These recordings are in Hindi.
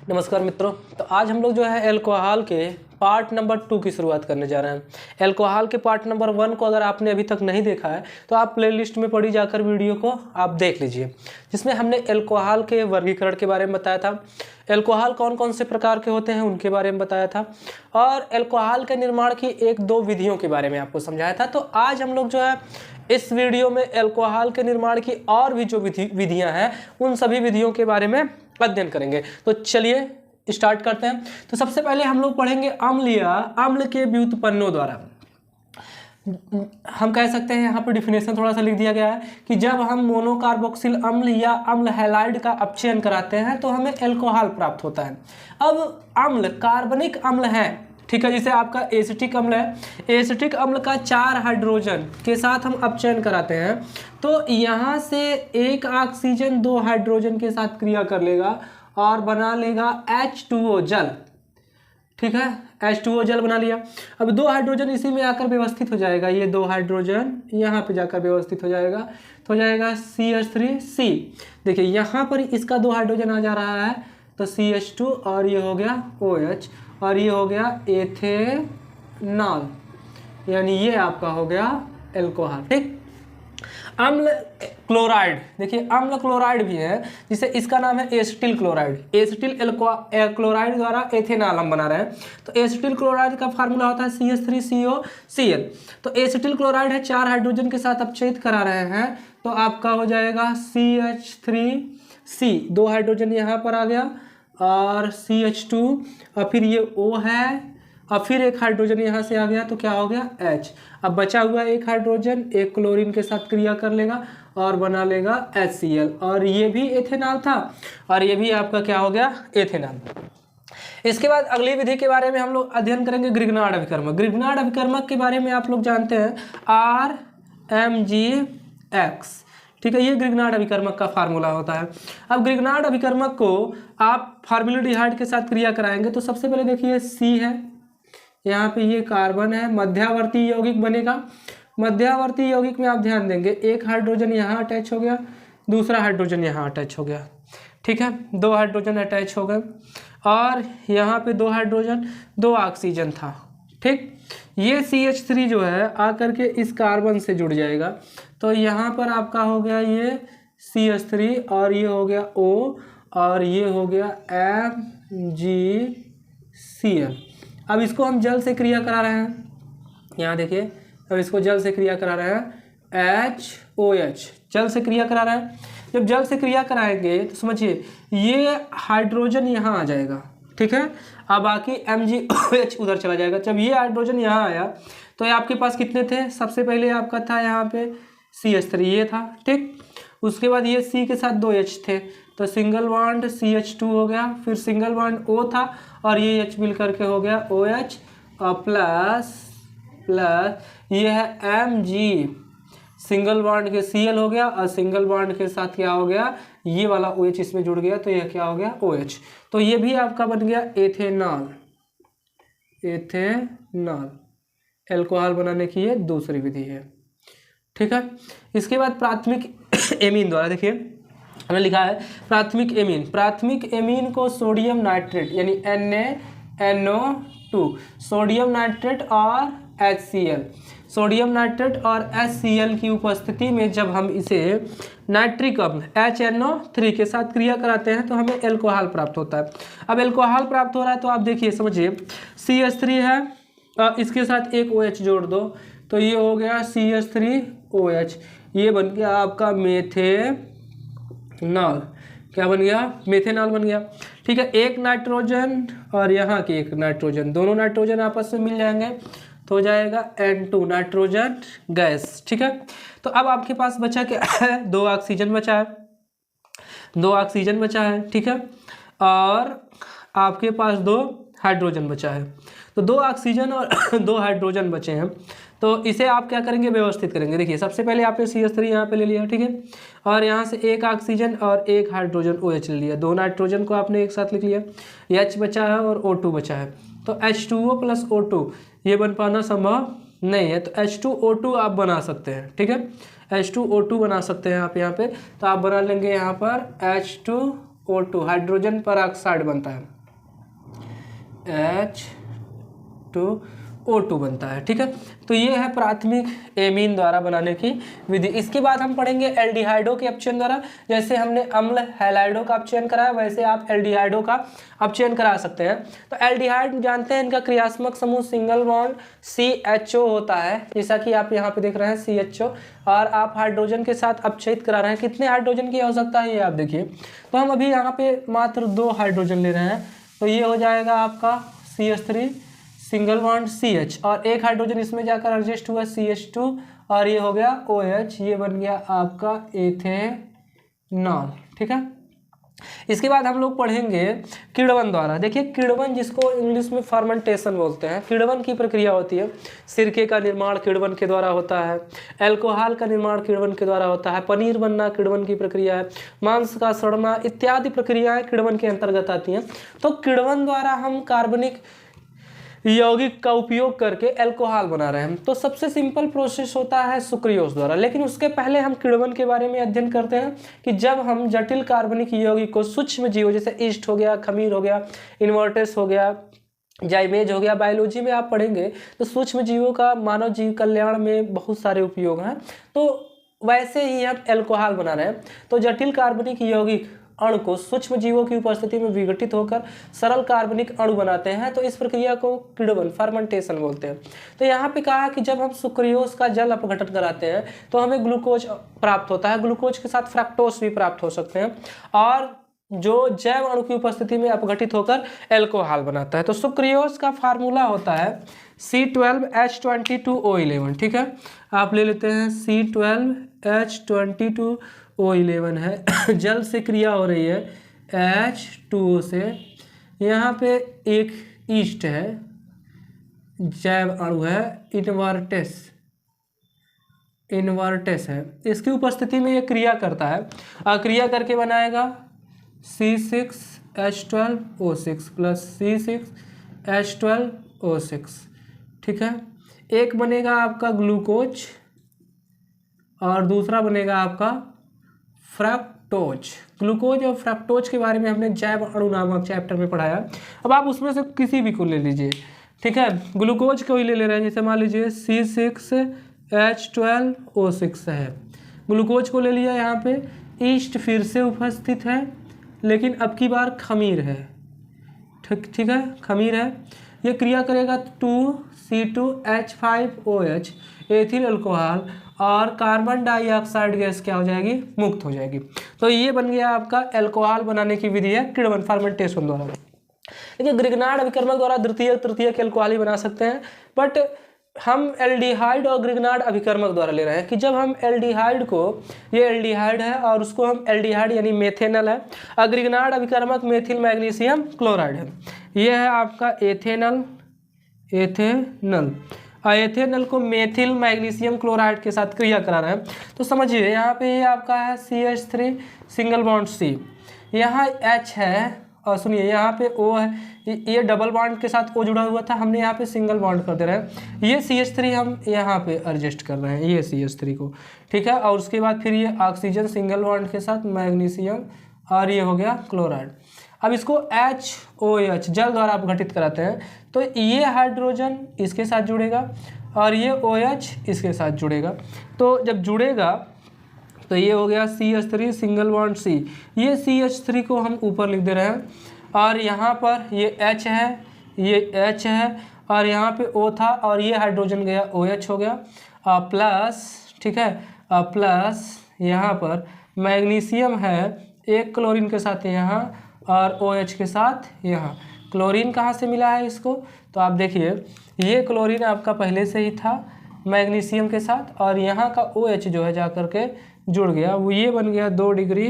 नमस्कार मित्रों। तो आज हम लोग जो है अल्कोहल के पार्ट नंबर 2 की शुरुआत करने जा रहे हैं। अल्कोहल के पार्ट नंबर 1 को अगर आपने अभी तक नहीं देखा है तो आप प्लेलिस्ट में पड़ी जाकर वीडियो को आप देख लीजिए, जिसमें हमने अल्कोहल के वर्गीकरण के बारे में बताया था, अल्कोहल कौन कौन से प्रकार के होते हैं उनके बारे में बताया था, और अल्कोहल के निर्माण की 1-2 विधियों के बारे में आपको समझाया था। तो आज हम लोग जो है इस वीडियो में अल्कोहल के निर्माण की और भी जो विधियां हैं उन सभी विधियों के बारे में अध्ययन करेंगे। तो चलिए स्टार्ट करते हैं। तो सबसे पहले हम लोग पढ़ेंगे अम्ल या अम्ल के व्युत्पन्नों द्वारा। हम कह सकते हैं, यहाँ पर डिफिनेशन थोड़ा सा लिख दिया गया है कि जब हम मोनोकार्बोक्सिल अम्ल या अम्ल हैलाइड का अपचयन कराते हैं तो हमें अल्कोहल प्राप्त होता है। अब अम्ल कार्बनिक अम्ल है, ठीक है, जिसे आपका एसिटिक अम्ल है। एसिटिक अम्ल का 4 हाइड्रोजन के साथ हम अपचयन कराते हैं तो यहाँ से एक ऑक्सीजन 2 हाइड्रोजन के साथ क्रिया कर लेगा और बना लेगा H2O जल, ठीक है, H2O जल बना लिया। अब 2 हाइड्रोजन इसी में आकर व्यवस्थित हो जाएगा, ये 2 हाइड्रोजन यहाँ पे जाकर व्यवस्थित हो जाएगा तो हो जाएगा CH3C। देखिए यहाँ पर इसका 2 हाइड्रोजन आ जा रहा है तो CH2 और ये हो गया OH और ये हो गया एथेनॉल, यानी ये आपका हो गया अल्कोहल, ठीक। अम्ल क्लोराइड, देखिए अम्ल क्लोराइड भी है जिसे इसका नाम है एसिटिल क्लोराइड। एसिटिल क्लोराइड द्वारा एथेनॉल हम बना रहे हैं तो एसिटिल क्लोराइड का फार्मूला होता है CH3COCl। तो एसिटिल क्लोराइड है 4 हाइड्रोजन के साथ अपचयित करा रहे हैं तो आपका हो जाएगा CH3C, 2 हाइड्रोजन यहाँ पर आ गया और CH2 और फिर ये O है और फिर एक हाइड्रोजन यहाँ से आ गया तो क्या हो गया H। अब बचा हुआ एक हाइड्रोजन एक क्लोरीन के साथ क्रिया कर लेगा और बना लेगा HCl, और ये भी एथेनॉल था और ये भी आपका क्या हो गया एथेनॉल। इसके बाद अगली विधि के बारे में हम लोग अध्ययन करेंगे ग्रिग्नार्ड अभिकर्मक। ग्रिग्नार्ड अभिकर्मक के बारे में आप लोग जानते हैं RMGX, ठीक है, ये ग्रिग्नार्ड अभिकर्मक का फार्मूला होता है। अब ग्रिग्नार्ड अभिकर्मक को आप फॉर्मेल्डिहाइड के साथ क्रिया कराएंगे तो सबसे पहले देखिए C है, यहाँ पे ये कार्बन है, मध्यावर्ती यौगिक बनेगा। मध्यावर्ती यौगिक में आप ध्यान देंगे एक हाइड्रोजन यहाँ अटैच हो गया, दूसरा हाइड्रोजन यहाँ अटैच हो गया, ठीक है, 2 हाइड्रोजन अटैच हो गए और यहाँ पे 2 हाइड्रोजन 2 ऑक्सीजन था, ठीक। ये CH3 जो है आकर के इस कार्बन से जुड़ जाएगा तो यहाँ पर आपका हो गया ये CH3 और ये हो गया O और ये हो गया MgCl। अब इसको हम जल से क्रिया करा रहे हैं, यहाँ देखिए, अब इसको जल से क्रिया करा रहे हैं HOH, जल से क्रिया करा रहे हैं। जब जल से क्रिया कराएंगे तो समझिए ये हाइड्रोजन यहाँ आ जाएगा, ठीक है, अब बाकी MgOH उधर चला जाएगा। जब ये हाइड्रोजन यहाँ आया तो ये आपके पास कितने थे, सबसे पहले आपका था यहाँ पे CH3 ये था, ठीक। उसके बाद ये C के साथ 2 H थे तो सिंगल बॉन्ड CH2 हो गया, फिर सिंगल बॉन्ड O था और ये H मिल करके हो गया OH और प्लस ये है Mg, सिंगल बॉन्ड के Cl हो गया और सिंगल बॉन्ड के साथ क्या हो गया, ये वाला OH इसमें जुड़ गया तो यह क्या हो गया OH। तो ये भी आपका बन गया एथेनॉल। अल्कोहल बनाने की ये दूसरी विधि है, ठीक है। इसके बाद प्राथमिक एमीन द्वारा, देखिए हमने लिखा है प्राथमिक एमीन। प्राथमिक एमीन को सोडियम नाइट्रेट यानी NaNO2, सोडियम नाइट्रेट और HCl, सोडियम नाइट्रेट और HCl की उपस्थिति में जब हम इसे नाइट्रिक अम्ल HNO3 के साथ क्रिया कराते हैं तो हमें अल्कोहल प्राप्त होता है। अब अल्कोहल प्राप्त हो रहा है तो आप देखिए समझिए CH3 है, इसके साथ एक OH जोड़ दो तो ये हो गया CH3OH, ये बन गया आपका मेथेनॉल। क्या बन गया, मेथेनॉल बन गया, ठीक है। एक नाइट्रोजन और यहाँ के एक नाइट्रोजन, दोनों नाइट्रोजन आपस में मिल जाएंगे तो हो जाएगा N2 नाइट्रोजन गैस, ठीक है। तो अब आपके पास बचा क्या है, 2 ऑक्सीजन बचा है, 2 ऑक्सीजन बचा है, ठीक है, और आपके पास 2 हाइड्रोजन बचा है। तो 2 ऑक्सीजन और 2 हाइड्रोजन बचे हैं तो इसे आप क्या करेंगे, व्यवस्थित करेंगे। देखिए सबसे पहले आपने CH3 यहाँ पे ले लिया, ठीक है, और यहाँ से एक ऑक्सीजन और एक हाइड्रोजन OH ले लिया, 2 नाइट्रोजन को आपने एक साथ लिख लिया, H बचा है और O2 बचा है तो H2O प्लस O2 ये बन पाना संभव नहीं है तो H2O2 आप बना सकते हैं, ठीक है, H2O2 बना सकते हैं आप यहाँ पे। तो आप बना लेंगे यहाँ पर O2 हाइड्रोजन पर ऑक्साइड बनता है, H2O2 बनता है। ठीक है, तो ये है प्राथमिक एमीन द्वारा बनाने की विधि। इसके बाद हम पढ़ेंगे एल्डिहाइडो के अपचयन द्वारा। जैसे हमने अम्ल हैलाइडो का अपचयन कराया, वैसे आप एल्डिहाइडो का अपचयन करा सकते हैं। तो एल्डिहाइड जानते हैं, इनका क्रियात्मक समूह सिंगल बॉन्ड CHO होता है, जैसा कि आप यहाँ पे देख रहे हैं CHO, और आप हाइड्रोजन के साथ अपचयित करा रहे हैं। कितने हाइड्रोजन की आवश्यकता है ये आप देखिए। तो हम अभी यहाँ पे मात्र 2 हाइड्रोजन ले रहे हैं, तो ये हो जाएगा आपका CH3 सिंगल बॉन्ड CH, और एक हाइड्रोजन इसमें जाकर एडजस्ट हुआ CH2, और ये हो गया OH, ये बन गया आपका एथेनॉल। ठीक है, इसके बाद हम लोग पढ़ेंगे किण्वन द्वारा। देखिए किण्वन, जिसको इंग्लिश में फर्मेंटेशन बोलते हैं, किण्वन की प्रक्रिया होती है। सिरके का निर्माण किण्वन के द्वारा होता है, अल्कोहल का निर्माण किण्वन के द्वारा होता है, पनीर बनना किण्वन की प्रक्रिया है, मांस का सड़ना इत्यादि प्रक्रियाएं किण्वन के अंतर्गत आती हैं। तो किण्वन द्वारा हम कार्बनिक यौगिक का उपयोग करके अल्कोहल बना रहे हैं। तो सबसे सिंपल प्रोसेस होता है सुक्रियोज द्वारा, लेकिन उसके पहले हम किण्वन के बारे में अध्ययन करते हैं कि जब हम जटिल कार्बनिक यौगिक को सूक्ष्म जीवों, जैसे ईस्ट हो गया, खमीर हो गया, इन्वर्टेस हो गया, जाइमेज हो गया, बायोलॉजी में आप पढ़ेंगे तो सूक्ष्म जीवों का मानव जीव कल्याण में बहुत सारे उपयोग हैं। तो वैसे ही हम अल्कोहल बना रहे हैं। तो जटिल कार्बनिक यौगिक अणु को सूक्ष्म जीवों की उपस्थिति में विघटित होकर सरल कार्बनिक अणु बनाते हैं। तो इस प्रक्रिया को किण्वन फर्मेंटेशन बोलते हैं। तो यहाँ पे कहा कि जब हम सुक्रियोज का जल अपघटन कराते हैं तो हमें ग्लूकोज प्राप्त होता है, ग्लूकोज के साथ फ्रक्टोज भी प्राप्त हो सकते हैं, और जो जैव अणु की उपस्थिति में अपघटित होकर अल्कोहल बनाता है। तो सुक्रियोज का फार्मूला होता है C12H22O11। ठीक है, आप ले लेते हैं C12H22O11 है, जल से क्रिया हो रही है H2O से, यहाँ पे एक ईस्ट है, जैव अणु है, इन्वर्टेस है, इसकी उपस्थिति में ये क्रिया करता है, और क्रिया करके बनाएगा C6H12O6 प्लस C6H12O6। ठीक है, एक बनेगा आपका ग्लूकोज और दूसरा बनेगा आपका फ्रक्टोज। ग्लूकोज और फ्रक्टोज के बारे में हमने जैव अणु नामक चैप्टर में पढ़ाया। अब आप उसमें से किसी भी को ले लीजिए। ठीक है, ग्लूकोज को ही ले रहे हैं, जैसे मान लीजिए C6H12O6 है, ग्लूकोज को ले लिया। यहाँ पे ईस्ट फिर से उपस्थित है, लेकिन अब की बार खमीर है। ठीक है, खमीर है, ये क्रिया करेगा 2C2H5OH एथिल अल्कोहल, और कार्बन डाइऑक्साइड गैस क्या हो जाएगी, मुक्त हो जाएगी। तो ये बन गया आपका अल्कोहल बनाने की विधि है किण्वन फर्मेंटेशन द्वारा। देखिए ग्रिग्नार्ड अभिकर्मक द्वारा द्वितीय तृतीय के अल्कोहल ही बना सकते हैं, बट हम एल्डिहाइड और ग्रिग्नार्ड अभिकर्मक द्वारा ले रहे हैं कि जब हम एल्डिहाइड को, ये एल्डिहाइड है और उसको हम एल्डिहाइड यानी मेथेनल है, और ग्रिग्नार्ड अभिकर्मक मेथिल मैग्नीशियम क्लोराइड है, ये है आपका एथेनल, और एथेनल को मेथिल मैग्नीशियम क्लोराइड के साथ क्रिया करा रहे हैं। तो समझिए यहाँ पे ये आपका है CH3 सिंगल बॉन्ड C, यहाँ H है, और सुनिए यहाँ पे O है, ये डबल बॉन्ड के साथ O जुड़ा हुआ था, हमने यहाँ पे सिंगल बॉन्ड कर दे रहे हैं। ये CH3 हम यहाँ पे एडजस्ट कर रहे हैं, ये CH3 को। ठीक है, और उसके बाद फिर ये ऑक्सीजन सिंगल बॉन्ड के साथ मैग्नीशियम, और ये हो गया क्लोराइड। अब इसको HOH जल द्वारा अपघटित कराते हैं, तो ये हाइड्रोजन इसके साथ जुड़ेगा और ये OH इसके साथ जुड़ेगा। तो जब जुड़ेगा तो ये हो गया CH3 सिंगल बॉन्ड C, ये CH3 को हम ऊपर लिख दे रहे हैं, और यहाँ पर ये H है, ये H है, और यहाँ पे O था, और ये हाइड्रोजन गया OH हो गया, प्लस, ठीक है, प्लस यहाँ पर मैग्नीशियम है, एक क्लोरीन के साथ यहाँ, और OH के साथ यहाँ। क्लोरीन कहाँ से मिला है इसको, तो आप देखिए ये क्लोरीन आपका पहले से ही था मैग्नीशियम के साथ, और यहाँ का OH जो है जा कर के जुड़ गया, वो ये बन गया 2 डिग्री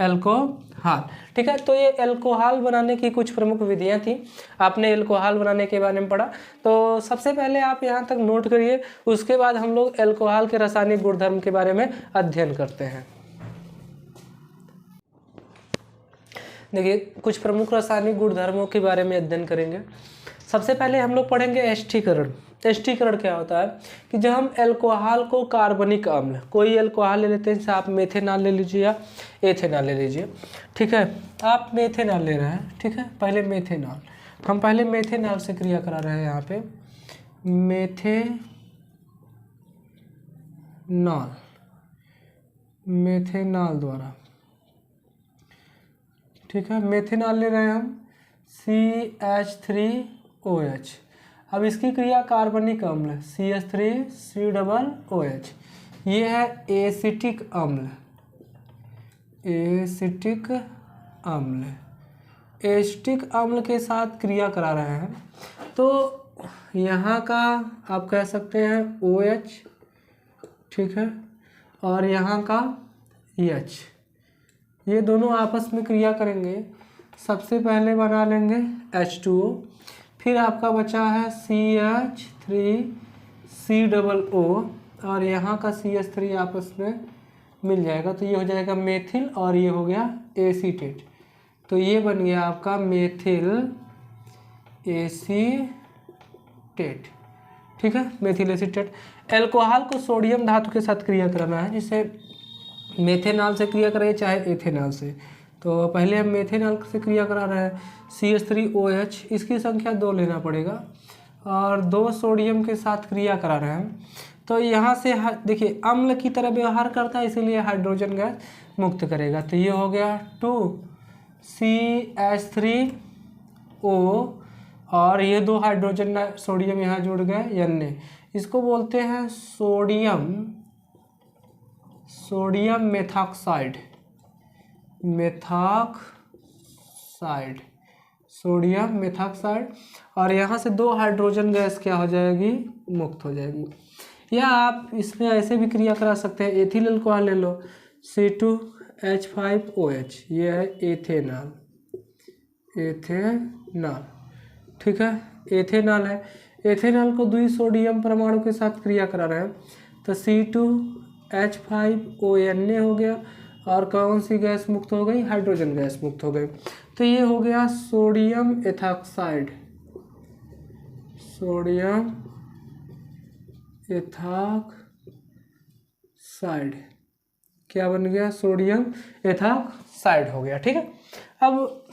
अल्कोहल। ठीक है, तो ये अल्कोहल बनाने की कुछ प्रमुख विधियाँ थी, आपने अल्कोहल बनाने के बारे में पढ़ा। तो सबसे पहले आप यहाँ तक नोट करिए, उसके बाद हम लोग अल्कोहल के रासायनिक गुणधर्म के बारे में अध्ययन करते हैं। देखिए कुछ प्रमुख रासायनिक गुणधर्मों के बारे में अध्ययन करेंगे। सबसे पहले हम लोग पढ़ेंगे एस्टीकरण। एस्टीकरण क्या होता है कि जब हम एल्कोहल को कार्बनिक अम्ल, कोई एल्कोहल ले लेते हैं, जैसे आप मेथेनॉल ले लीजिए या एथेनॉल ले लीजिए, ठीक है। आप मेथेनॉल ले रहे हैं, ठीक है, पहले मेथेनॉल, हम पहले मेथेनॉल से क्रिया करा रहे हैं यहाँ पे, मेथेनॉल द्वारा, ठीक है। मेथेनॉल ले रहे हैं हम CH3OH। अब इसकी क्रिया कार्बनिक अम्ल CH3COOH, ये है एसिटिक अम्ल, एसिटिक अम्ल के साथ क्रिया करा रहे हैं। तो यहाँ का आप कह सकते हैं OH, ठीक है, और यहाँ का H, ये दोनों आपस में क्रिया करेंगे। सबसे पहले बना लेंगे H2O, फिर आपका बचा है CH3COO और यहाँ का CH3 आपस में मिल जाएगा, तो ये हो जाएगा मेथिल और ये हो गया एसीटेट। तो ये बन गया आपका मेथिल एसीटेट, ठीक है, मेथिल एसीटेट। एल्कोहल को सोडियम धातु के साथ क्रिया कराना है, जिसे मेथेनॉल से क्रिया करें चाहे एथेनॉल से। तो पहले हम मेथेनॉल से क्रिया करा रहे हैं CH3OH, इसकी संख्या 2 लेना पड़ेगा और 2 सोडियम के साथ क्रिया करा रहे हैं। तो यहाँ से देखिए अम्ल की तरह व्यवहार करता है, इसीलिए हाइड्रोजन गैस मुक्त करेगा। तो ये हो गया 2CH3O और ये 2 हाइड्रोजन सोडियम यहाँ जुड़ गए Na, इसको बोलते हैं सोडियम मेथॉक्साइड, सोडियम मेथॉक्साइड। और यहाँ से 2 हाइड्रोजन गैस क्या हो जाएगी, मुक्त हो जाएगी। या आप इसमें ऐसे भी क्रिया करा सकते हैं, एथिल अल्कोहल ले लो C2H5OH, ये है एथेनॉल, ठीक है, एथेनॉल है। एथेनॉल को 2 सोडियम परमाणु के साथ क्रिया करा रहे हैं, तो C2H5ONA हो गया और कौन सी गैस मुक्त हो गई, हाइड्रोजन गैस मुक्त हो गई। तो ये हो गया सोडियम एथॉक्साइड, क्या बन गया, सोडियम एथॉक्साइड हो गया, ठीक है। अब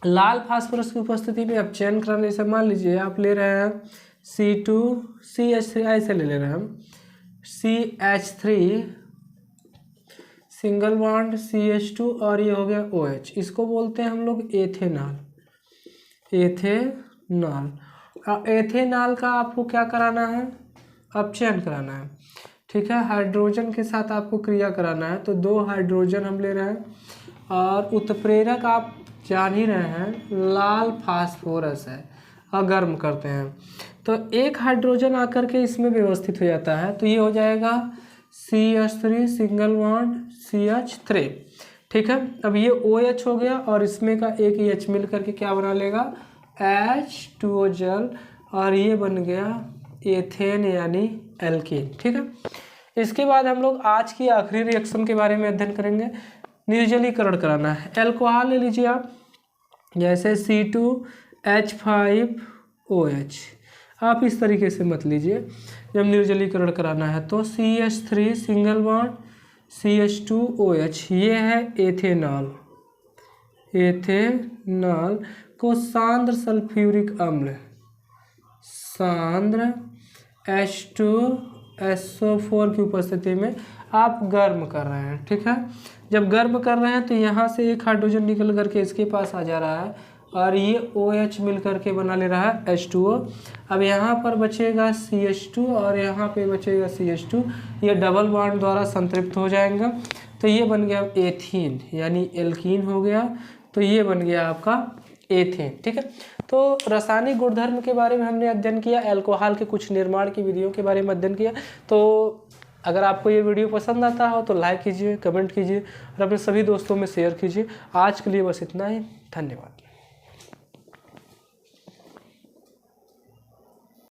लाल फास्फोरस की उपस्थिति में अपचयन कराने से, मान लीजिए आप ले रहे हैं C2CH3, ऐसे ले रहे हैं हम CH3 सिंगल बॉन्ड CH2 और ये हो गया OH, इसको बोलते हैं हम लोग एथेनॉल। एथेनॉल का आपको क्या कराना है, अपचयन कराना है, ठीक है, हाइड्रोजन के साथ आपको क्रिया कराना है। तो 2 हाइड्रोजन हम ले रहे हैं और उत्प्रेरक आप जान ही रहे हैं लाल फास्फोरस है, अगर्म करते हैं। तो 1 हाइड्रोजन आकर के इसमें व्यवस्थित हो जाता है, तो ये हो जाएगा CH3 सिंगल बॉन्ड CH3, ठीक है। अब ये OH हो गया और इसमें का एक H मिल करके क्या बना लेगा, H2O जल, और ये बन गया एथेन यानी एल्कीन, ठीक है। इसके बाद हम लोग आज की आखिरी रिएक्शन के बारे में अध्ययन करेंगे, निर्जलीकरण कराना है। एल्कोहल ले लीजिए आप, जैसे C2H5OH, आप इस तरीके से मत लीजिए। जब निर्जलीकरण कराना है तो CH3 सिंगल बॉन्ड CH2OH, ये है एथेनॉल को सांद्र सल्फ्यूरिक अम्ल, सांद्र H2SO4 की उपस्थिति में आप गर्म कर रहे हैं, ठीक है। जब गर्म कर रहे हैं तो यहाँ से 1 हाइड्रोजन निकल करके इसके पास आ जा रहा है और ये OH मिल करके बना ले रहा है H2O। अब यहाँ पर बचेगा CH2 और यहाँ पे बचेगा CH2, ये डबल बॉन्ड द्वारा संतृप्त हो जाएंगे, तो ये बन गया एथीन यानी एल्कीन हो गया। तो ये बन गया आपका एथेन, ठीक है। तो रासायनिक गुणधर्म के बारे में हमने अध्ययन किया, अल्कोहल के कुछ निर्माण की विधियों के बारे में अध्ययन किया। तो अगर आपको ये वीडियो पसंद आता हो तो लाइक कीजिए, कमेंट कीजिए और अपने सभी दोस्तों में शेयर कीजिए। आज के लिए बस इतना ही, धन्यवाद।